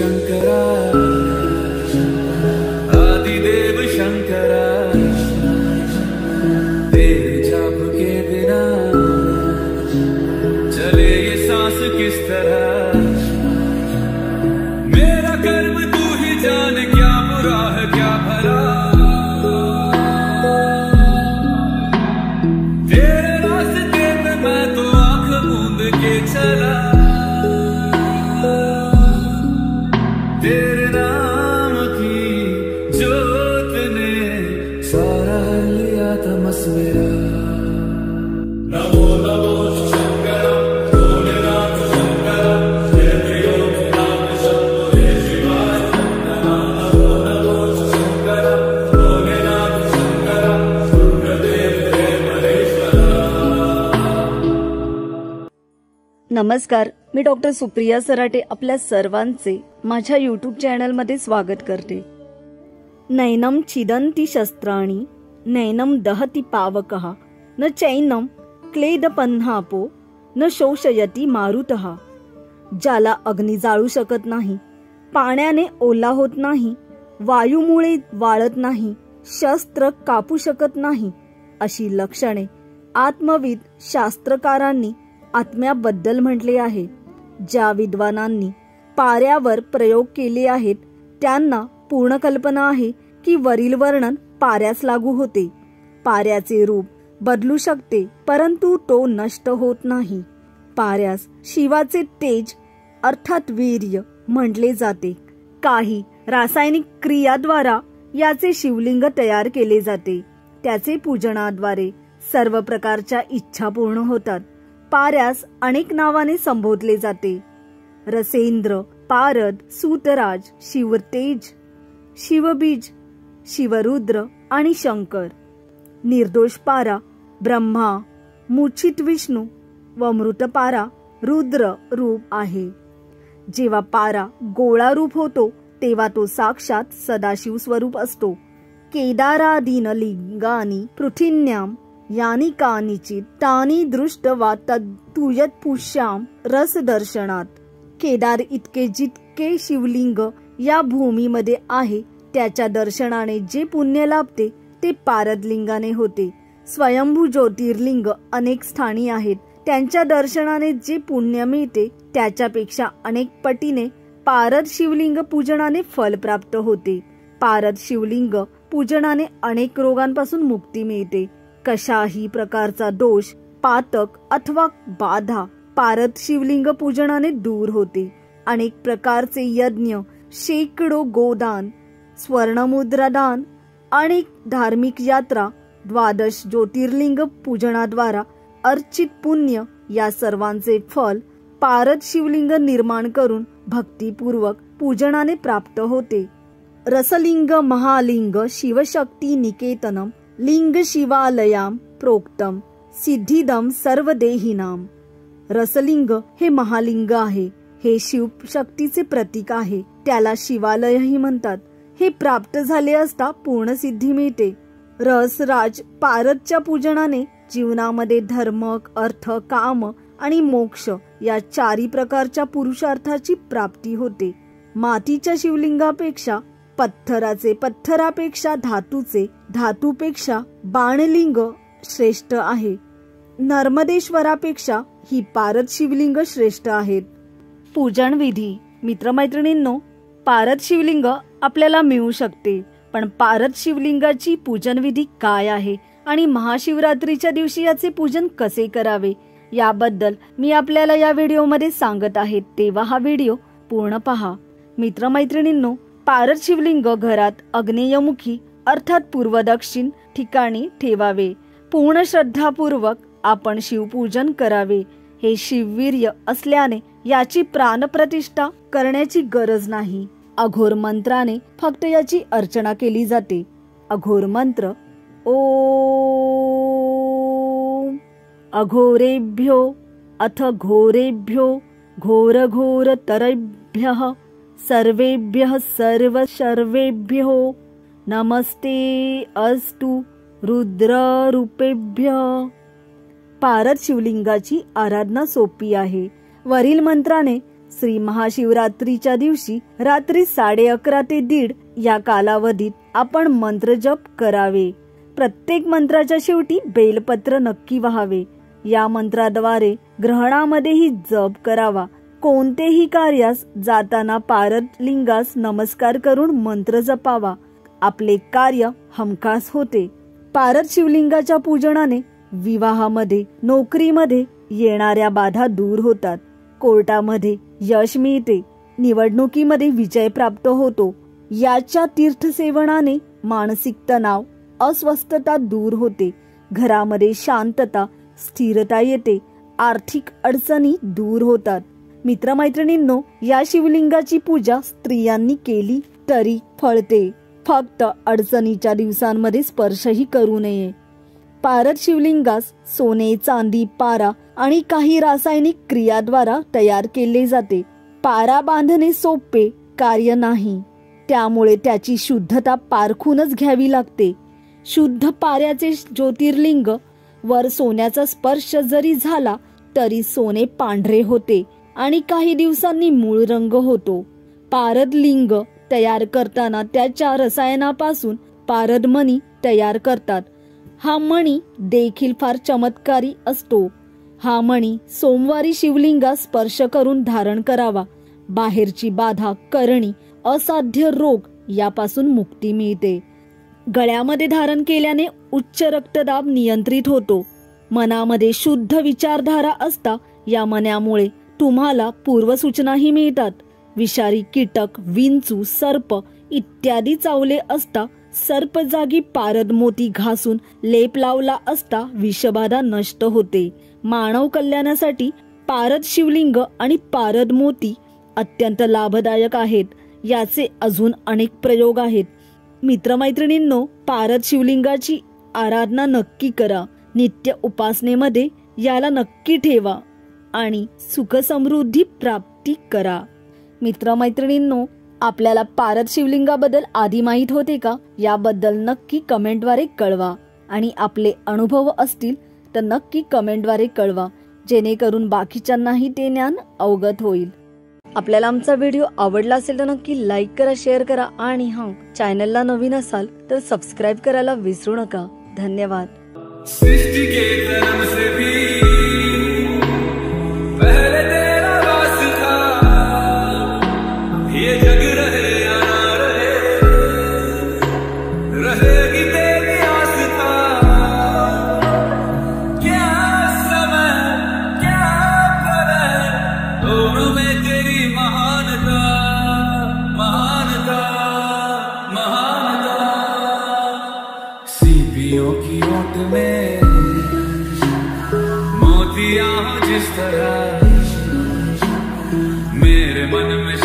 शंकरा आदिदेव शंकरा तेरे जाप के बिना चले ये सांस किस तरह। मेरा कर्म तू ही जान, क्या बुरा है क्या भला। तेरे रास्ते पे मैं तो आंख मूंद के चला। तेरे नाम की जोत ने सारा लिया तमस मेरा। नमो नमो शंकर भोलेनाथ शंकर जय प्रियो नाम शंभो हे शिवाय। नमो नमो शंकर भोलेनाथ शंकर रुद्रदेव हे महेश्वरा। नमस्कार, मी डॉक्टर सुप्रिया सराटे आपल्या सर्वांचे माझ्या यूट्यूब चॅनलमध्ये स्वागत करते। नैनम छिदन्ति शस्त्राणि नैनम दहति पावकः न चैनम क्लेदपन्हापो न शोषयति मारुतः। ज्याला अग्नी जाळू शकत नाही, पाण्याने ओला होत नाही, वायूमुळे वाळत नाही, शस्त्र कापू शकत नाही, अशी लक्षणे आत्मविद शास्त्रकारांनी आत्म्याबद्दल म्हटले आहे। ज्या विद्वानांनी पाऱ्यावर प्रयोग केले आहेत त्यांना पूर्ण कल्पना आहे की वरील वर्णन पाऱ्यास लागू होते। पाऱ्याचे रूप बदलू शकते परंतु तो नष्ट होत नाही। पाऱ्यास शिवाचे तेज अर्थात वीर्य म्हटले जाते। काही रासायनिक क्रियाद्वारा याचे शिवलिंग तयार केले जाते। त्याचे पूजनाद्वारे सर्व प्रकारच्या इच्छा पूर्ण होतात। पाऱ्यास अनेक नावाने संबोधले जाते। रसेंद्र, पारद, सूतराज, शिवतेज, शिवबीज, शिवरुद्र आणि शंकर। निर्दोष पारा ब्रह्मा, मूर्छित विष्णू व मृत पारा रुद्र रूप आहे। जेव्हा पारा गोळा रूप होतो तेव्हा तो साक्षात सदाशिव स्वरूप असतो। केदारादीन लिंगानी पृथिन्याम यानी कानिचित तानी दृष्टवा तद्तुयत पुष्याम रस दर्शनात। केदार इतके जितके शिवलिंग या भूमीमध्ये आहे त्याच्या दर्शनाने जे पुण्य लाभते ते पारदलिंगाने होते। स्वयंभू ज्योतिर्लिंग अनेक स्थानी आहेत, त्यांच्या दर्शनाने जे पुण्य मिळते त्याच्यापेक्षा अनेक पटीने पारद शिवलिंग पूजनाने फल प्राप्त होते। पारद शिवलिंग पूजनाने अनेक रोगांपासून मुक्ती मिळते। कशाही प्रकारचा दोष, पातक अथवा बाधा पारद शिवलिंग पूजनाने दूर होते। अनेक प्रकारचे यज्ञ, शेकडो गोदान, स्वर्णमुद्रादान, अनेक धार्मिक यात्रा, 12 ज्योतिर्लिंग पूजनाद्वारा अर्चित पुण्य या सर्वांचे फल पारद शिवलिंग निर्माण करून भक्तिपूर्वक पूजनाने प्राप्त होते। रसलिंग महालिंग शिवशक्ती निकेतनम लिंग शिवालयाम प्रोक्तम सिद्धिदम सर्वदेहिनाम। रसलिंग हे महालिंग आहे। हे शिव शक्तीचे प्रतीक आहे। त्याला शिवालयही म्हणतात। हे प्राप्त झाले असता पूर्ण सिद्धी मिळते। रस राज पारदच्या पूजनाने जीवनामध्ये धर्म, अर्थ, काम आणि मोक्ष या 4 प्रकारच्या पुरुषार्थाची प्राप्ती होते। मातीच्या शिवलिंगापेक्षा पत्थराचे, पत्थरापेक्षा धातूचे, धातूपेक्षा बाणलिंग श्रेष्ठ आहे। नर्मदेश्वरापेक्षा ही पारद शिवलिंग श्रेष्ठ आहेत। पूजन विधी मित्रमैत्रिणींनो, पारद शिवलिंग आपल्याला मिळू शकते, पण पारद शिवलिंगाची पूजन विधी काय आहे आणि महाशिवरात्रीच्या दिवशी याचे पूजन कसे करावे याबद्दल मी आपल्याला या व्हिडिओमध्ये सांगत आहे, तेव्हा हा व्हिडिओ पूर्ण पहा। मित्रमैत्रिणींनो, पारद शिवलिंग घरात आग्नेयमुखी अर्थात पूर्व दक्षिण ठिकाणी ठेवावे। पूर्ण श्रद्धापूर्वक आपण शिवपूजन करावे। हे शिववीर्य असल्याने याची प्राणप्रतिष्ठा करण्याची गरज नाही। अघोर मंत्राने फक्त याची अर्चना केली जाते। अघोर मंत्र ओम अघोरेभ्यो अथ घोरेभ्यो घोर घोर तरेभ्यः सर्वेभ्यः सर्व सर्वेभ्यो नमस्ते अस्तु रुद्र रूपेभ्यः। पारद शिवलिंगाची आराधना सोपी आहे। वरील मंत्राने श्री महाशिवरात्रीच्या दिवशी रात्री 11:30 ते 1:30 या कालावधीत आपण मंत्र जप करावे. प्रत्येक मंत्राच्या शेवटी बेलपत्र नक्की व्हावे. या मंत्राद्वारे ग्रहणामध्येही जप करावा. कोणतेही कार्यास जाताना पारद लिंगास नमस्कार करून मंत्र जपावा. आपले कार्य हमखास होते. पारद शिवलिंगाच्या पूजनाने विवाहामध्ये, नोकरीमध्ये येणाऱ्या बाधा दूर होतात. कोर्टामध्ये यश मिळते. निवडणुकीमध्ये विजय प्राप्त होतो. याच्या तीर्थसेवनाने मानसिक तणाव, अस्वस्थता दूर होते. घरामध्ये शांतता, स्थिरता येते. आर्थिक अडचणी दूर होतात. मित्रमैत्रिणींनो, या शिवलिंगाची पूजा स्त्रियांनी केली तरी फळते. फक्त अडचणीच्या दिवसांमध्ये स्पर्शही करू नये. पारद शिवलिंगास सोने, चांदी, पारा आणि काही रासायनिक क्रियाद्वारा तयार केले जाते. पारा बांधणे सोपे कार्य नाही. त्यामुळे त्याची शुद्धता पारखूनच घ्यावी लागते. शुद्ध पाऱ्याचे ज्योतिर्लिंग वर सोन्याचा स्पर्श जरी झाला तरी सोने पांढरे होते आणि काही दिवसांनी मूळ रंग होतो. पारद लिंग तयार करताना त्याच्या रसायनापासून पारद मणी तयार करतात. हा मणी देखील फार चमत्कारी असतो. हा मणी सोमवारी शिवलिंगास स्पर्श करून धारण करावा. बाहेरची बाधा, करणी, असाध्य रोग यापासून मुक्ती मिळते. गळ्यामध्ये धारण केल्याने उच्च रक्तदाब नियंत्रित होतो. मनामध्ये शुद्ध विचारधारा असता या मण्यामुळे तुम्हाला पूर्वसूचनाही मिळतात. विषारी कीटक, विंचू, सर्प इत्यादी चावले असता सर्प जागी पारद मोती घासून लेप लावला असता विषबाधा नष्ट होते. मानव कल्याणासाठी पारद शिवलिंग आणि पारद मोती अत्यंत लाभदायक आहेत. याचे अजून अनेक प्रयोग आहेत. मित्रमैत्रिणींनो, पारद शिवलिंगाची आराधना नक्की करा. नित्य उपासनेमध्ये याला नक्की ठेवा आणि सुख समृद्धी प्राप्ती करा. मित्रमैत्रिणींनो, आपल्याला पारद शिवलिंगाबद्दल आधी माहीत होते का? याबद्दल नक्की कमेंटद्वारे कळवा आणि आपले अनुभव असतील तर नक्की कमेंटद्वारे कळवा, जेणेकरून बाकीच्यांनाही ते ज्ञान अवगत होईल. आपल्याला आमचा व्हिडिओ आवडला असेल तर नक्की लाईक करा, शेअर करा आणि चॅनलला नवीन असाल तर सबस्क्राईब करायला विसरू नका. धन्यवाद. सृष्टि के कर्म से भी पहले तेरा वास था. ये जग रहे या ना रहे, रहेगी तेरी आस्था. क्या समय, क्या प्रलय, दोनों में तेरी महानता, महानता, महानता. सीपियों की ओट में मोतियां जिस तरह मेरे मन में